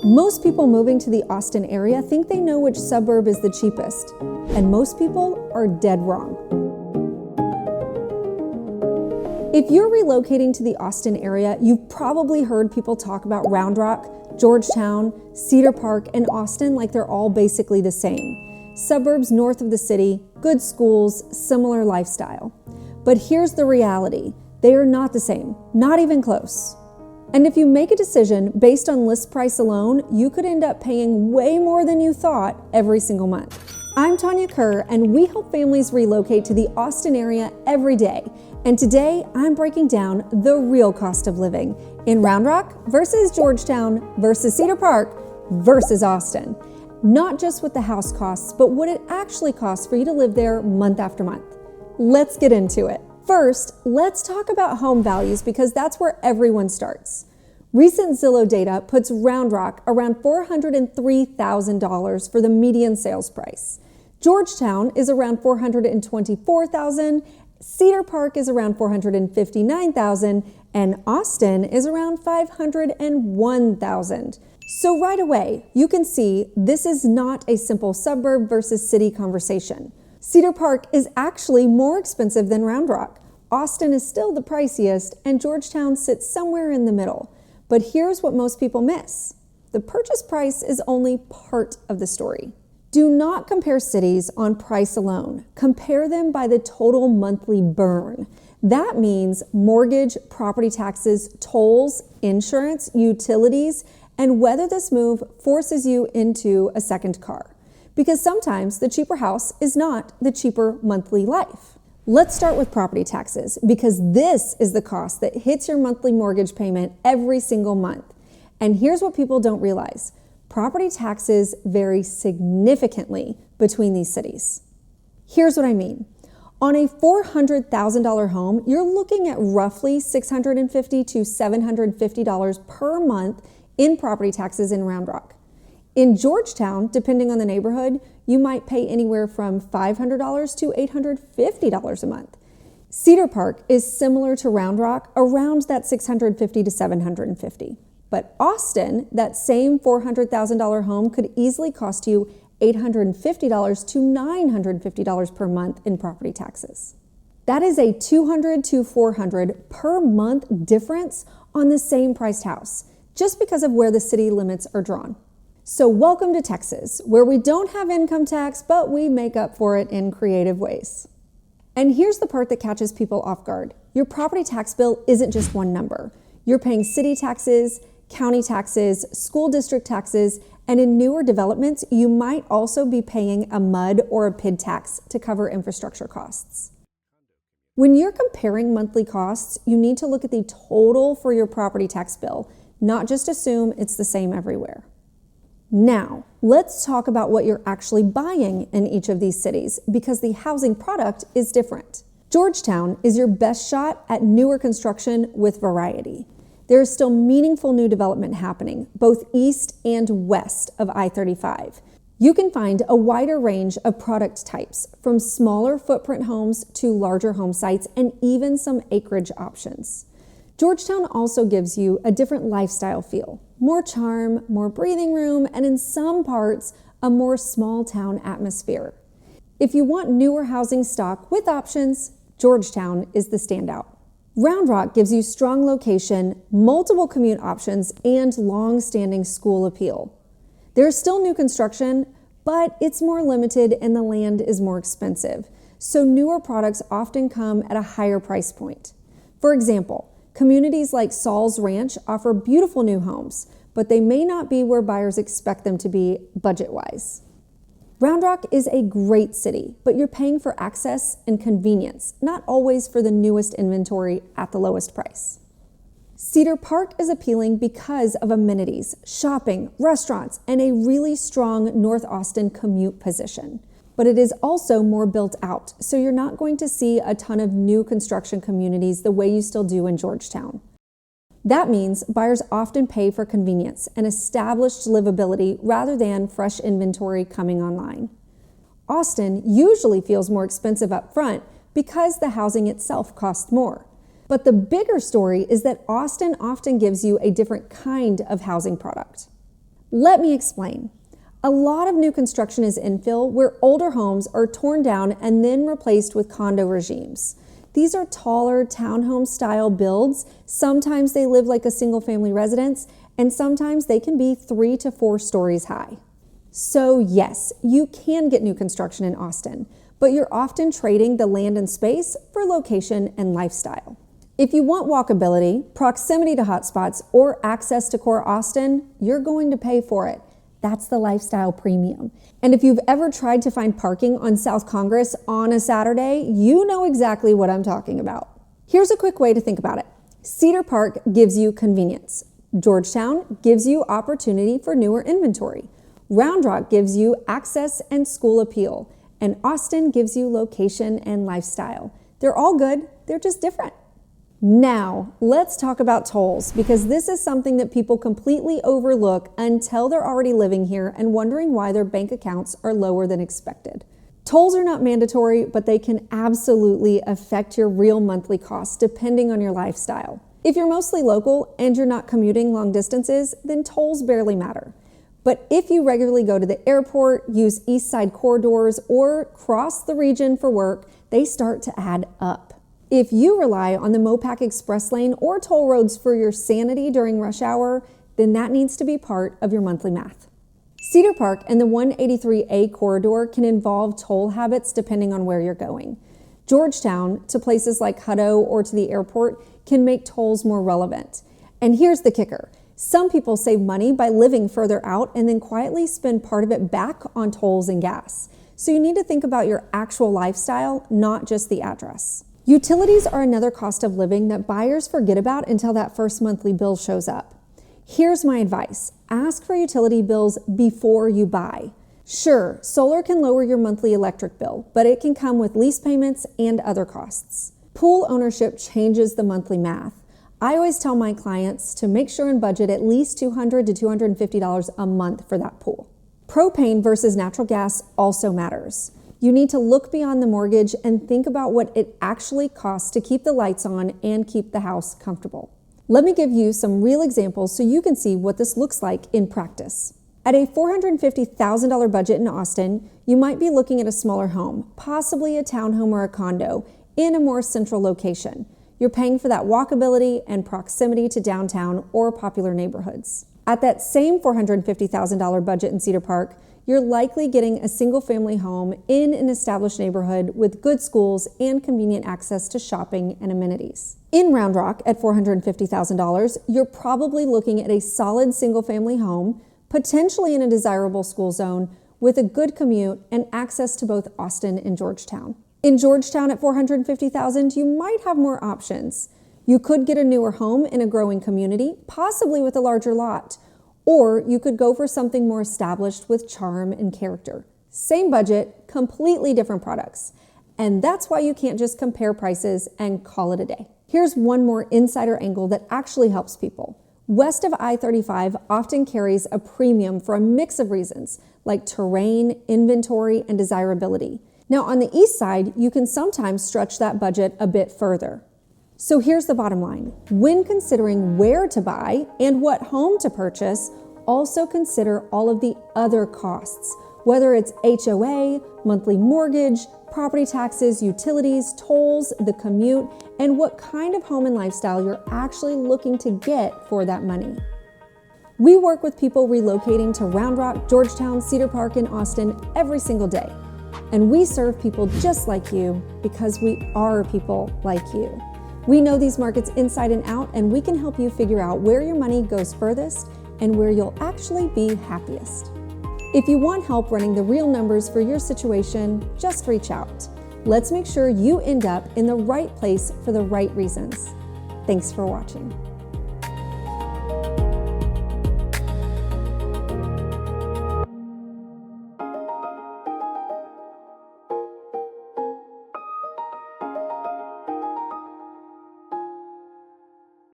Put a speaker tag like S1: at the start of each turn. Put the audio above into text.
S1: Most people moving to the Austin area think they know which suburb is the cheapest, and most people are dead wrong. If you're relocating to the Austin area, you've probably heard people talk about Round Rock, Georgetown, Cedar Park, and Austin like they're all basically the same. Suburbs north of the city, good schools, similar lifestyle. But here's the reality. They are not the same, not even close. And if you make a decision based on list price alone, you could end up paying way more than you thought every single month. I'm Tanya, and we help families relocate to the Austin area every day. And today, I'm breaking down the real cost of living in Round Rock versus Georgetown versus Cedar Park versus Austin. Not just what the house costs, but what it actually costs for you to live there month after month. Let's get into it. First, let's talk about home values because that's where everyone starts. Recent Zillow data puts Round Rock around $403,000 for the median sales price. Georgetown is around $424,000, Cedar Park is around $459,000, and Austin is around $501,000. So right away, you can see this is not a simple suburb versus city conversation. Cedar Park is actually more expensive than Round Rock. Austin is still the priciest, and Georgetown sits somewhere in the middle. But here's what most people miss. The purchase price is only part of the story. Do not compare cities on price alone. Compare them by the total monthly burn. That means mortgage, property taxes, tolls, insurance, utilities, and whether this move forces you into a second car. Because sometimes the cheaper house is not the cheaper monthly life. Let's start with property taxes because this is the cost that hits your monthly mortgage payment every single month. And here's what people don't realize. Property taxes vary significantly between these cities. Here's what I mean. On a $400,000 home, you're looking at roughly $650 to $750 per month in property taxes in Round Rock. In Georgetown, depending on the neighborhood, you might pay anywhere from $500 to $850 a month. Cedar Park is similar to Round Rock, around that $650 to $750. But Austin, that same $400,000 home could easily cost you $850 to $950 per month in property taxes. That is a $200 to $400 per month difference on the same priced house, just because of where the city limits are drawn. So welcome to Texas, where we don't have income tax, but we make up for it in creative ways. And here's the part that catches people off guard. Your property tax bill isn't just one number. You're paying city taxes, county taxes, school district taxes, and in newer developments, you might also be paying a MUD or a PID tax to cover infrastructure costs. When you're comparing monthly costs, you need to look at the total for your property tax bill, not just assume it's the same everywhere. Now, let's talk about what you're actually buying in each of these cities because the housing product is different. Georgetown is your best shot at newer construction with variety. There is still meaningful new development happening, both east and west of I-35. You can find a wider range of product types, from smaller footprint homes to larger home sites and even some acreage options. Georgetown also gives you a different lifestyle feel, more charm, more breathing room, and in some parts, a more small town atmosphere. If you want newer housing stock with options, Georgetown is the standout. Round Rock gives you strong location, multiple commute options, and long-standing school appeal. There's still new construction, but it's more limited and the land is more expensive, so newer products often come at a higher price point. For example, communities like Saul's Ranch offer beautiful new homes, but they may not be where buyers expect them to be budget-wise. Round Rock is a great city, but you're paying for access and convenience, not always for the newest inventory at the lowest price. Cedar Park is appealing because of amenities, shopping, restaurants, and a really strong North Austin commute position. But it is also more built out, so you're not going to see a ton of new construction communities the way you still do in Georgetown. That means buyers often pay for convenience and established livability rather than fresh inventory coming online. Austin usually feels more expensive up front because the housing itself costs more. But the bigger story is that Austin often gives you a different kind of housing product. Let me explain. A lot of new construction is infill, where older homes are torn down and then replaced with condo regimes. These are taller townhome-style builds. Sometimes they live like a single-family residence, and sometimes they can be 3 to 4 stories high. So yes, you can get new construction in Austin, but you're often trading the land and space for location and lifestyle. If you want walkability, proximity to hotspots, or access to core Austin, you're going to pay for it. That's the lifestyle premium. And if you've ever tried to find parking on South Congress on a Saturday, you know exactly what I'm talking about. Here's a quick way to think about it. Cedar Park gives you convenience. Georgetown gives you opportunity for newer inventory. Round Rock gives you access and school appeal. And Austin gives you location and lifestyle. They're all good, they're just different. Now, let's talk about tolls, because this is something that people completely overlook until they're already living here and wondering why their bank accounts are lower than expected. Tolls are not mandatory, but they can absolutely affect your real monthly costs depending on your lifestyle. If you're mostly local and you're not commuting long distances, then tolls barely matter. But if you regularly go to the airport, use East Side corridors, or cross the region for work, they start to add up. If you rely on the Mopac Express Lane or toll roads for your sanity during rush hour, then that needs to be part of your monthly math. Cedar Park and the 183A corridor can involve toll habits depending on where you're going. Georgetown, to places like Hutto or to the airport, can make tolls more relevant. And here's the kicker. Some people save money by living further out and then quietly spend part of it back on tolls and gas. So you need to think about your actual lifestyle, not just the address. Utilities are another cost of living that buyers forget about until that first monthly bill shows up. Here's my advice. Ask for utility bills before you buy. Sure, solar can lower your monthly electric bill, but it can come with lease payments and other costs. Pool ownership changes the monthly math. I always tell my clients to make sure and budget at least $200 to $250 a month for that pool. Propane versus natural gas also matters. You need to look beyond the mortgage and think about what it actually costs to keep the lights on and keep the house comfortable. Let me give you some real examples so you can see what this looks like in practice. At a $450,000 budget in Austin, you might be looking at a smaller home, possibly a townhome or a condo, in a more central location. You're paying for that walkability and proximity to downtown or popular neighborhoods. At that same $450,000 budget in Cedar Park, you're likely getting a single-family home in an established neighborhood with good schools and convenient access to shopping and amenities. In Round Rock, at $450,000, you're probably looking at a solid single-family home, potentially in a desirable school zone, with a good commute and access to both Austin and Georgetown. In Georgetown, at $450,000, you might have more options. You could get a newer home in a growing community, possibly with a larger lot. Or you could go for something more established with charm and character. Same budget, completely different products. And that's why you can't just compare prices and call it a day. Here's one more insider angle that actually helps people. West of I-35 often carries a premium for a mix of reasons, like terrain, inventory, and desirability. Now on the east side, you can sometimes stretch that budget a bit further. So here's the bottom line. When considering where to buy and what home to purchase, also consider all of the other costs, whether it's HOA, monthly mortgage, property taxes, utilities, tolls, the commute, and what kind of home and lifestyle you're actually looking to get for that money. We work with people relocating to Round Rock, Georgetown, Cedar Park, and Austin every single day. And we serve people just like you because we are people like you. We know these markets inside and out, and we can help you figure out where your money goes furthest and where you'll actually be happiest. If you want help running the real numbers for your situation, just reach out. Let's make sure you end up in the right place for the right reasons. Thanks for watching.